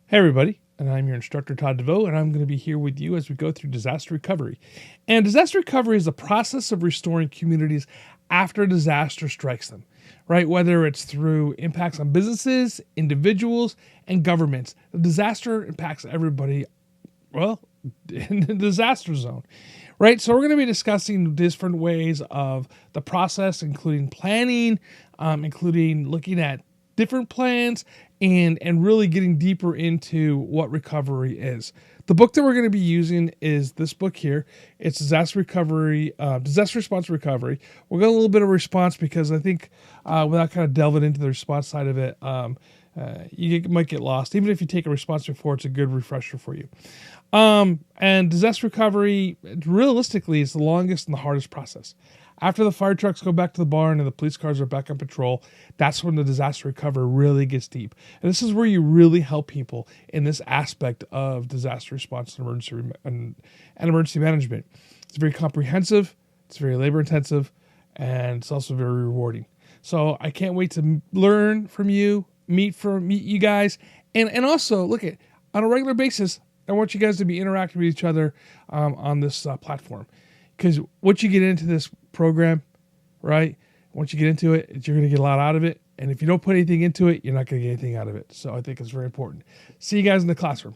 Hey, everybody, and I'm your instructor, Todd DeVoe, and I'm going to be here with you as we go through disaster recovery. And disaster recovery is the process of restoring communities after a disaster strikes them, right? Whether it's through impacts on businesses, individuals, and governments. The disaster impacts everybody, well, in the disaster zone, right? So we're going to be discussing different ways of the process, including planning, including looking at different plans and really getting deeper into what recovery is. The book that we're going to be using is this book here. It's disaster response recovery. We'll get a little bit of response because I think without kind of delving into the response side of it, you might get lost. Even if you take a response before, it's a good refresher for you. And disaster recovery, realistically, is the longest and the hardest process. After the fire trucks go back to the barn and the police cars are back on patrol, that's when the disaster recovery really gets deep. And this is where you really help people in this aspect of disaster response and emergency management. It's very comprehensive, it's very labor intensive, and it's also very rewarding. So I can't wait to learn from you, meet you guys, and also look at on a regular basis. I want you guys to be interacting with each other on this platform, because once you get into this program, right? Once you get into it, you're going to get a lot out of it. And if you don't put anything into it, you're not going to get anything out of it. So I think it's very important. See you guys in the classroom.